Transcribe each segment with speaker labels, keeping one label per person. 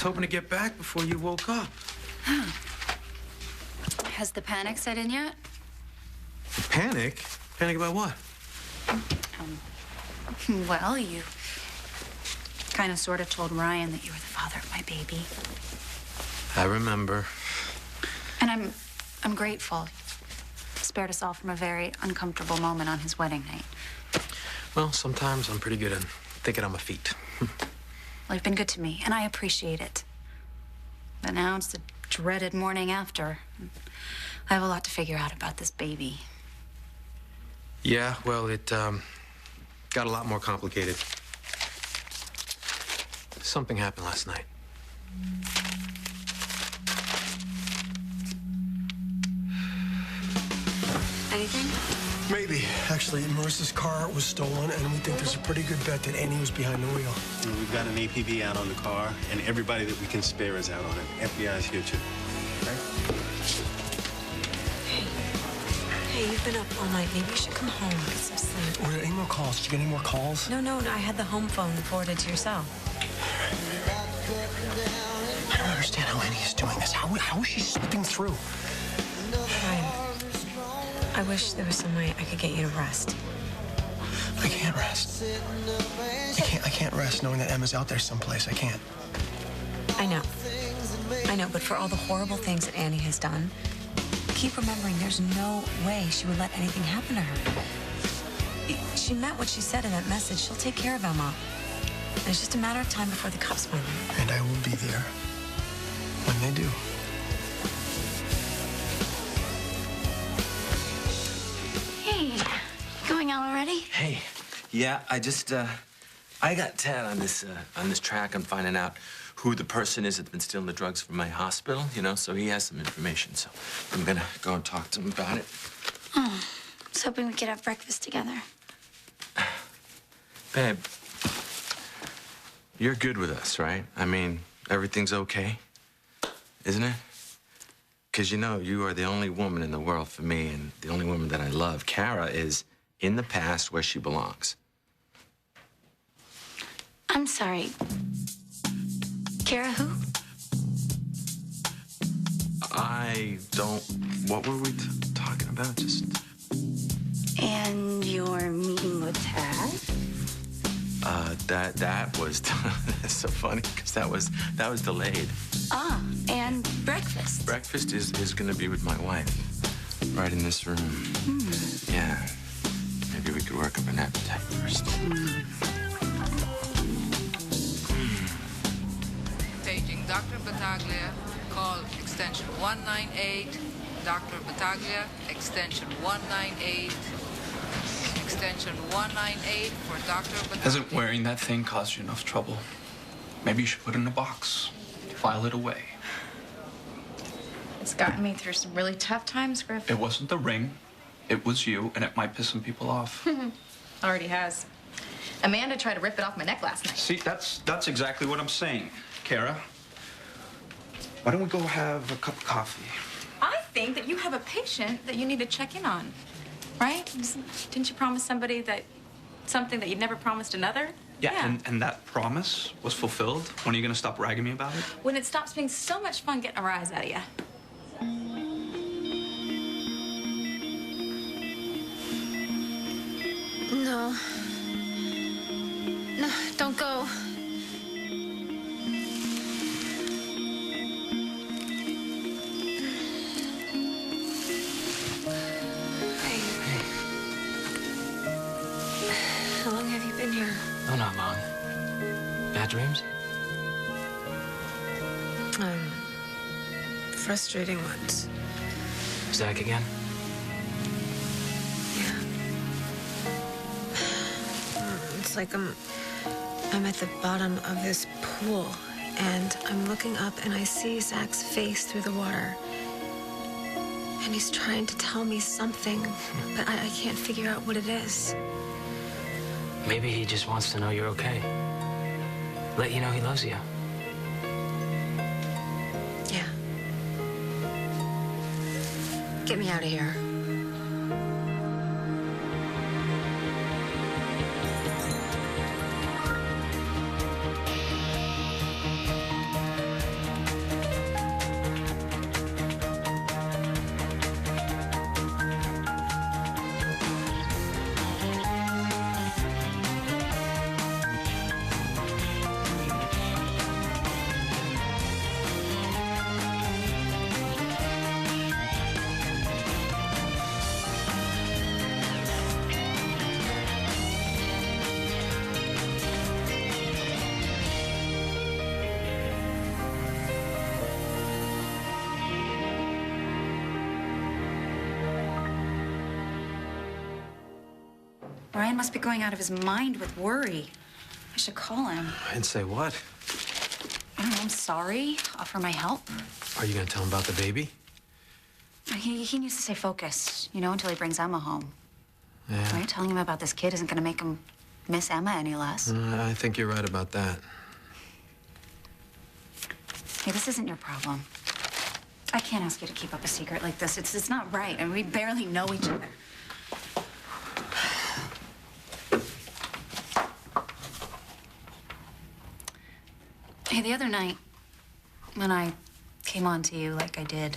Speaker 1: was hoping to get back before you woke up.
Speaker 2: Has the panic set in yet?
Speaker 1: Panic? Panic about what?
Speaker 2: Well, you kind of sort of told Ryan that you were the father of my baby.
Speaker 1: I remember.
Speaker 2: And I'm grateful. Spared us all from a very uncomfortable moment on his wedding night.
Speaker 1: Well, sometimes I'm pretty good at thinking on my feet.
Speaker 2: Well, you've been good to me, and I appreciate it. But now it's the dreaded morning after. I have a lot to figure out about this baby.
Speaker 1: Yeah, well, it got a lot more complicated. Something happened last night.
Speaker 2: Anything?
Speaker 3: Maybe. Actually, Marissa's car was stolen, and we think there's a pretty good bet that Annie was behind the wheel.
Speaker 4: And we've got an APB out on the car, and everybody that we can spare is out on it. FBI's here, too. Okay?
Speaker 5: Hey, you've been up all night. Maybe you should come home and get some sleep.
Speaker 3: Were there any more calls? Did you get any more calls?
Speaker 5: No, I had the home phone forwarded to your cell.
Speaker 3: I don't understand how Annie is doing this. How is she slipping through?
Speaker 5: Ryan, I wish there was some way I could get you to rest.
Speaker 3: I can't rest. I can't rest knowing that Emma's out there someplace. I can't.
Speaker 5: I know, but for all the horrible things that Annie has done, keep remembering there's no way she would let anything happen to her. She meant what she said in that message. She'll take care of Emma. And it's just a matter of time before the cops find her.
Speaker 3: And I will be there when they do.
Speaker 2: Hey, going out already?
Speaker 6: Hey, yeah, I just, I got Ted on this track. I'm finding out who the person is that's been stealing the drugs from my hospital, you know, so he has some information. So I'm gonna go and talk to him about it.
Speaker 7: Oh, I was hoping we could have breakfast together.
Speaker 6: Babe, you're good with us, right? I mean, everything's okay, isn't it? Because, you know, you are the only woman in the world for me and the only woman that I love. Kara is in the past where she belongs.
Speaker 7: I'm sorry. Kara who?
Speaker 6: I don't... What were we talking about? Just...
Speaker 7: And your meeting with Tad?
Speaker 6: That was... That's so funny, because that was delayed.
Speaker 7: Ah, and breakfast.
Speaker 6: Breakfast is gonna be with my wife, right in this room. Yeah. Maybe we could work up an appetite first.
Speaker 8: Paging Dr. Battaglia, call extension 198. Dr. Battaglia, extension 198. Extension 198 for Dr. Battaglia.
Speaker 9: Hasn't wearing that thing caused you enough trouble? Maybe you should put it in a box. File it away.
Speaker 10: It's gotten me through some really tough times, Griff.
Speaker 9: It wasn't the ring. It was you, and it might piss some people off.
Speaker 10: Already has. Amanda tried to rip it off my neck last night.
Speaker 9: See, that's exactly what I'm saying, Kara. Why don't we go have a cup of coffee?
Speaker 10: I think that you have a patient that you need to check in on, right? Didn't you promise somebody something that you'd never promised another?
Speaker 9: Yeah. And that promise was fulfilled. When are you going to stop ragging me about it?
Speaker 10: When it stops being so much fun getting a rise out of you.
Speaker 7: No. No, don't go.
Speaker 5: How long have you been here?
Speaker 6: Oh, not long. Bad dreams?
Speaker 5: Frustrating ones.
Speaker 6: Zach again?
Speaker 5: Yeah. It's like I'm at the bottom of this pool, and I'm looking up, and I see Zach's face through the water. And he's trying to tell me something, but I can't figure out what it is.
Speaker 6: Maybe he just wants to know you're okay. Let you know he loves you.
Speaker 5: Yeah. Get me out of here.
Speaker 2: Ryan must be going out of his mind with worry. I should call him.
Speaker 1: And say what?
Speaker 2: I don't know, I'm sorry. Offer my help.
Speaker 1: Are you gonna tell him about the baby?
Speaker 2: He needs to stay focused, you know, until he brings Emma home.
Speaker 1: Yeah.
Speaker 2: Right? Telling him about this kid isn't gonna make him miss Emma any less.
Speaker 1: I think you're right about that.
Speaker 2: Hey, this isn't your problem. I can't ask you to keep up a secret like this. It's not right. I mean, we barely know each other. Hey, the other night, when I came on to you like I did,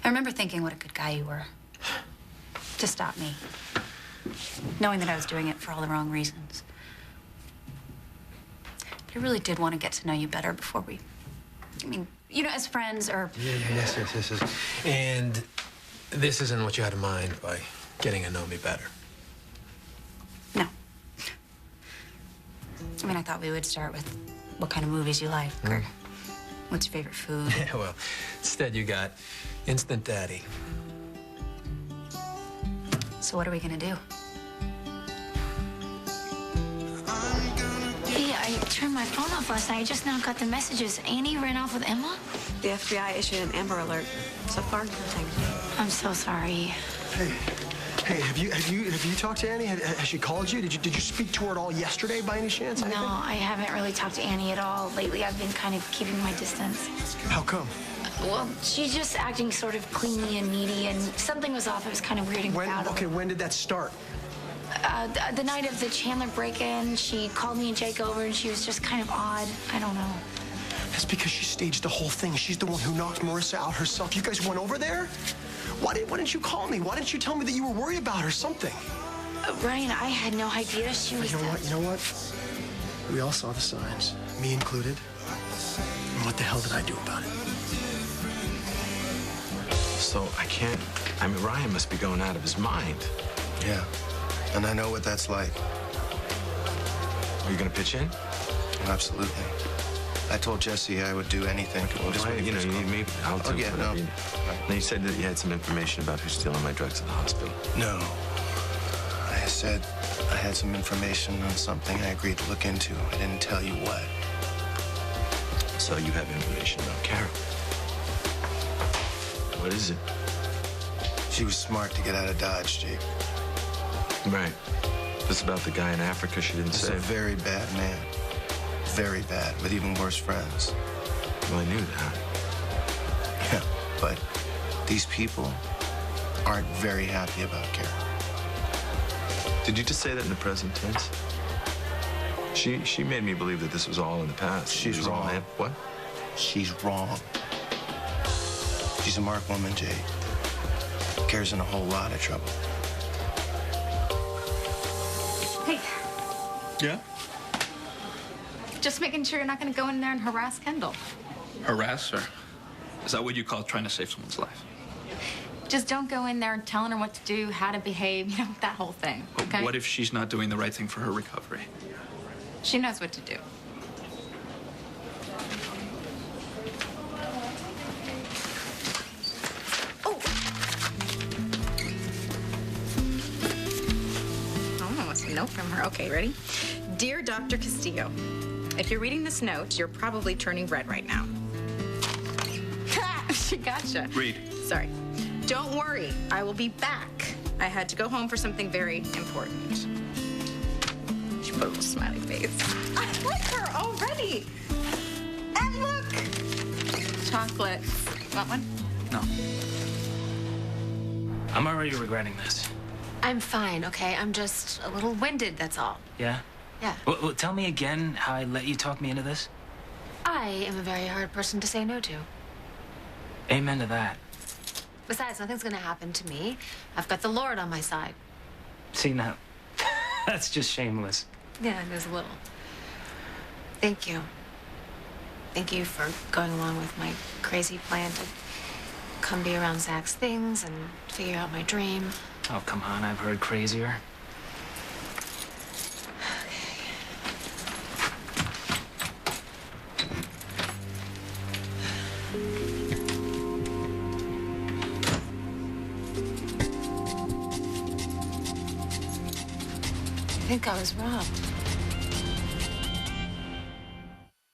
Speaker 2: I remember thinking what a good guy you were. To stop me. Knowing that I was doing it for all the wrong reasons. But I really did want to get to know you better before we... I mean, you know, as friends or...
Speaker 1: Yes. And this isn't what you had in mind by getting to know me better.
Speaker 2: No. I mean, I thought we would start with what kind of movies you like, or what's your favorite food.
Speaker 1: Yeah, well, instead you got instant daddy.
Speaker 2: So what are we gonna do?
Speaker 7: Hey, I turned my phone off last night. I just now got the messages. Annie ran off with Emma?
Speaker 5: The FBI issued an Amber Alert. So far, nothing.
Speaker 7: I'm so sorry.
Speaker 3: Hey, have you talked to Annie? Has she called you? Did you speak to her at all yesterday by any chance?
Speaker 7: No, I haven't really talked to Annie at all. Lately, I've been kind of keeping my distance.
Speaker 3: How come?
Speaker 7: Well, she's just acting sort of clingy and needy, and something was off. It was kind of weirding me out.
Speaker 3: When did that start?
Speaker 7: The night of the Chandler break-in, she called me and Jake over, and she was just kind of odd. I don't know.
Speaker 3: That's because she staged the whole thing. She's the one who knocked Marissa out herself. You guys went over there? Why didn't you call me? Why didn't you tell me that you were worried about her? Something.
Speaker 7: Ryan, I had no idea she was...
Speaker 3: You know what? We all saw the signs, me included. And what the hell did I do about it?
Speaker 6: So I mean, Ryan must be going out of his mind.
Speaker 3: Yeah, and I know what that's like.
Speaker 6: Are you gonna pitch in?
Speaker 3: Absolutely. I told Jesse I would do anything.
Speaker 6: You need me? I'll do
Speaker 3: yeah,
Speaker 6: whatever
Speaker 3: no.
Speaker 6: you need. Now, you said that you had some information about who's stealing my drugs at the hospital.
Speaker 3: No. I said I had some information on something I agreed to look into. I didn't tell you what.
Speaker 6: So you have information about Kara. What is it?
Speaker 3: She was smart to get out of Dodge, Jake.
Speaker 6: Right. This about the guy in Africa she didn't
Speaker 3: He's
Speaker 6: say.
Speaker 3: a very bad man. Very bad, with even worse friends.
Speaker 6: Well, I knew that.
Speaker 3: Yeah, but these people aren't very happy about Kara.
Speaker 6: Did you just say that in the present tense? She made me believe that this was all in the past.
Speaker 3: She's wrong.
Speaker 6: What?
Speaker 3: She's wrong. She's a marked woman, Jake. Kara's in a whole lot of trouble.
Speaker 2: Hey,
Speaker 9: Yeah?
Speaker 10: Just making sure you're not going to go in there and harass Kendall.
Speaker 9: Harass her? Is that what you call trying to save someone's life?
Speaker 10: Just don't go in there telling her what to do, how to behave, you know, that whole thing, okay?
Speaker 9: What if she's not doing the right thing for her recovery?
Speaker 10: She knows what to do. Oh, what's a note from her? Okay, ready? Dear Dr. Castillo, if you're reading this note, you're probably turning red right now. She gotcha.
Speaker 9: Read.
Speaker 10: Sorry. Don't worry, I will be back. I had to go home for something very important. She put a little smiley face. I like her already. And look, chocolates. Want one?
Speaker 9: No.
Speaker 11: I'm already regretting this.
Speaker 5: I'm fine, okay? I'm just a little winded, that's all.
Speaker 11: Yeah?
Speaker 5: Yeah.
Speaker 11: Well, tell me again how I let you talk me into this.
Speaker 5: I am a very hard person to say no to.
Speaker 11: Amen to that.
Speaker 5: Besides, nothing's gonna happen to me. I've got the Lord on my side.
Speaker 11: See, now, that's just shameless.
Speaker 5: Yeah, there's a little. Thank you. Thank you for going along with my crazy plan to come be around Zach's things and figure out my dream.
Speaker 11: Oh, come on, I've heard crazier.
Speaker 2: think I was robbed.